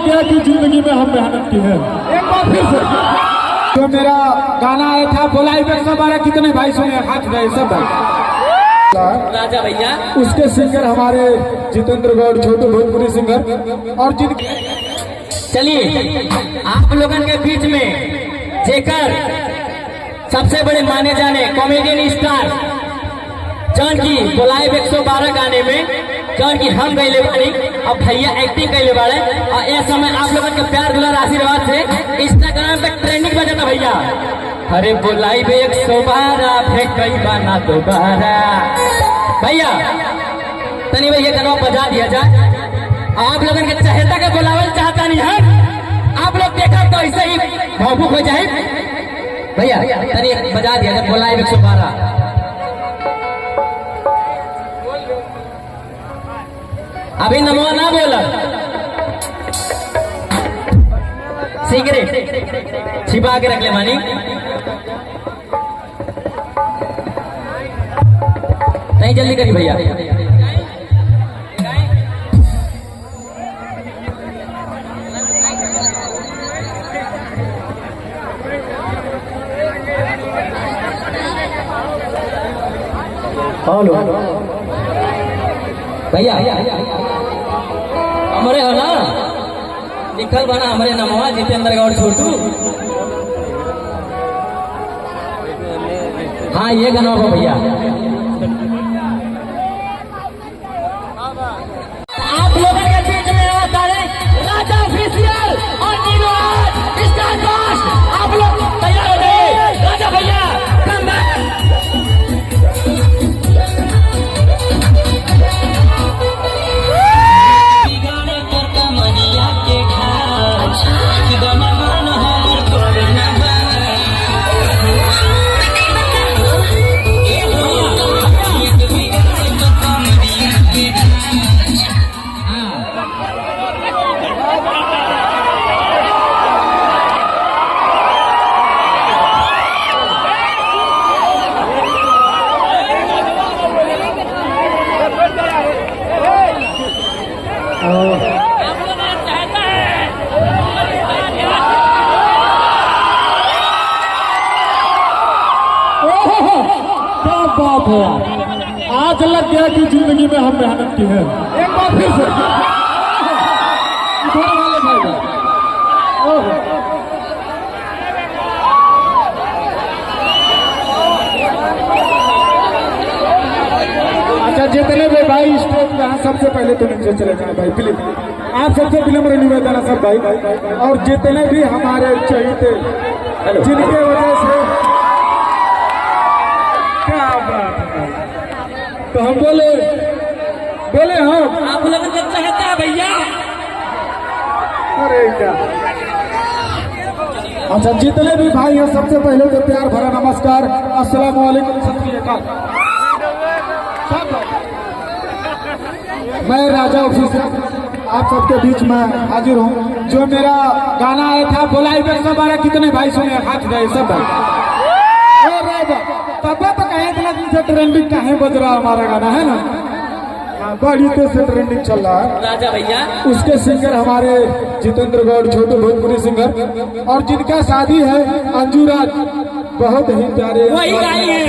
लग गया कि जिंदगी में हम मेहनत की है। एक बार फिर से जो मेरा गाना आया था बोला 112 कितने भाई सुने हाथ गए सब भाई। राजा भैया उसके सिंगर हमारे जितेंद्र गौड़ छोटू भोजपुरी सिंगर और जिनके चलिए आप लोगन के बीच में जेकर सबसे बड़े माने जाने कॉमेडियन स्टार जौन की बोलाए 112 गाने में जौन की हम गए बानी और भैया एक्टिंग कैले बाड़े और इस समय आप लोगों के प्यार दुलार आशीर्वाद से इंस्टाग्राम पे ट्रेंडिंग बजाता भैया। अरे बोलाई 112 फिर कई बाना दोबारा भैया तनी भैया गाना बजा दिया जाए। आप लोगों के चहेता के बुलावल चाहता नहीं है, आप लोग देखा तो ऐसे ही भावुक हो जाए भैया तनी बजा दिया जाए बोलाई 112। अभी नमो ना बोला सिगरेट छिपा के रख ले मानी नहीं जल्दी करी भैया। हेलो भैया हमारे हो ना लिखल बना हमारे नमवा जितेंद्र गौड़ छोटू। हाँ ये गाना हो भैया। आप लोगों के बीच में आता है राजा ऑफिशियल और नीरज स्टार कास्ट। आप लोग तैयार हो गए राजा भैया कम बात है आज लग गया कि जिंदगी में हम मेहनत की है। एक बार फिर से वाले भाई अच्छा जितने भी भाई स्टेज पे हैं सबसे पहले तो नीचे चले जाए भाई प्लीज। आप सबसे विनम्र निवेदन है सब भाई और जितने भी हमारे चहेते जिनके वजह से क्या बात है तो हम बोले हम आप लोगों को चाहता है भैया। अरे क्या अच्छा जितने भी भाई हैं सबसे पहले तो प्यार भरा नमस्कार अस्सलाम वालेकुम सत श्री अकाल। मैं राजा ऑफिसर आप सबके बीच में हाजिर हूँ। जो मेरा गाना आया था बोला 112 कितने भाई सुने हाथ गए सब भाई। तब तो कहे इतना दिन से ट्रेंडिंग कहीं बज रहा हमारा गाना है ना बड़ी तेज से ट्रेंडिंग चल रहा है। राजा भैया उसके सिंगर हमारे जितेंद्र गौड़ छोटू भोजपुरी सिंगर और जिनका शादी है अंजुराज बहुत ही प्यारे वही गाई है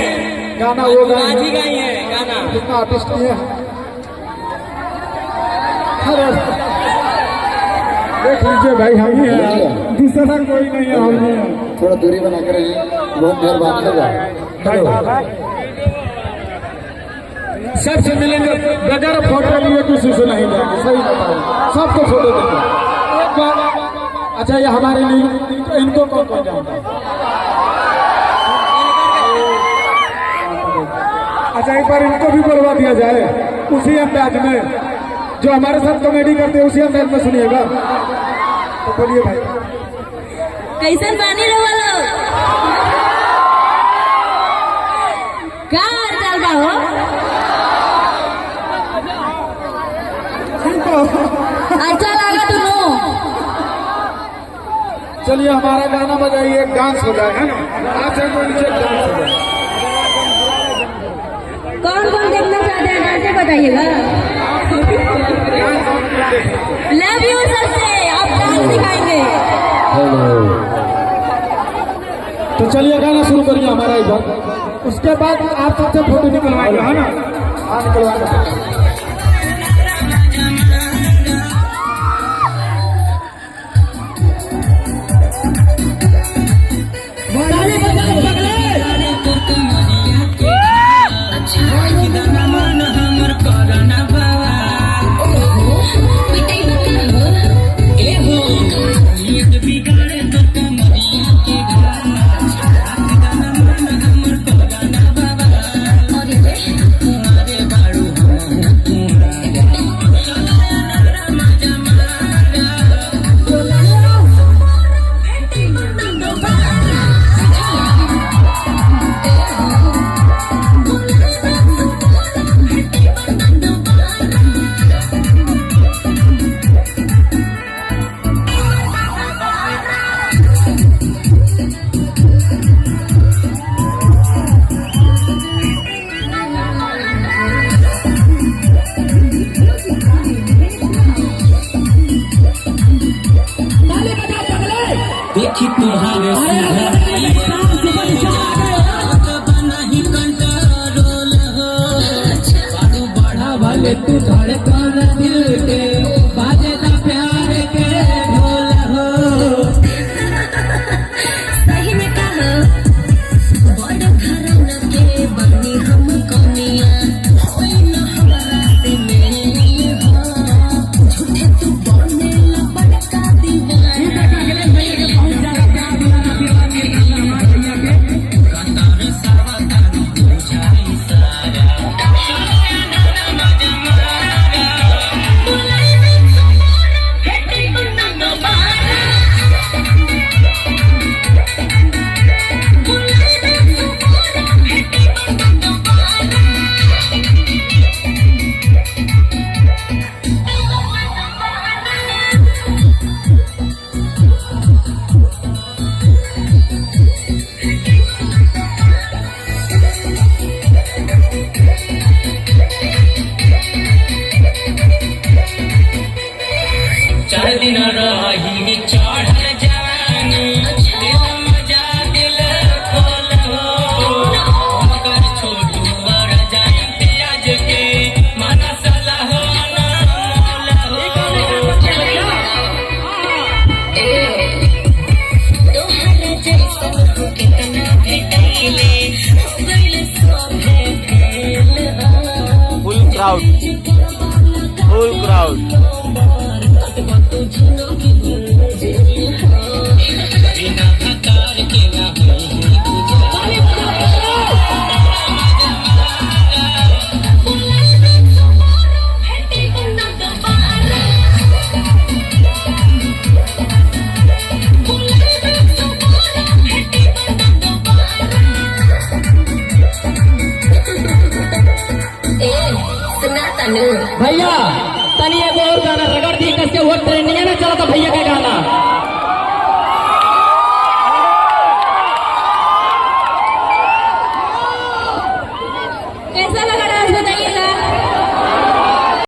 गाना वो गाई है गाना कितना आर्टिस्ट है। देख लीजिए भाई हम ही है दूसरा कोई नहीं है हम ही है। थोड़ा दूरी बना कर बहुत मेहरबानी होगा। सबसे मिलेंगे बगैर फोटो लिए किसी से नहीं जाएंगे सही बताओ सबको फोटो देंगे एक बार। अच्छा ये हमारे लिए तो इनको कौन कौन जानता है? अच्छा एक बार इनको भी बुलवा दिया जाए उसी अंदाज में जो हमारे साथ कॉमेडी करते हैं उसी अंदाज में सुनिएगा तो बोलिए भाई कैसे पानी लो वालो का चल बा हो अच्छा लगा तुमको। चलिए हमारा गाना बजाइए डांस हो जाए है ना आज से कोई नीचे डांस हो जाए। कौन कौन देखना चाहते हैं डांस बताइएगा। लव यू सबसे, आप डांस सिखाएंगे। तो चलिए गाना शुरू करिए हमारा इधर, उसके बाद आप सबसे फोटो निकलवाएंगे, है ना? हाँ, निकलवाएंगे। देखी तुम्हारे बढ़ा भले तू धड़कन दिल के बाजेगा प्यार के ढोल हो। सही में कहा, बड़ घरन के बनी हम कनिया, होई न हमरा से मेल हो। झूठे तू बनेला बड़का दीवाना। चार दिन रही चढ़ल जवानी, दिल मजा दिल खोल हो। मगर छोटू बर जाई प्याज के माना सला हो ना मोल हो। तोहरा जैसन हो कितना भेटैले, हो गइल सोभे भेल हो। फुल क्राउड बिना भकार के ना होई गुजारा। भैया तनी एगो और गाना रगड़ दी, कसके वो ट्रेंडिंग में चला था भैया का गाना।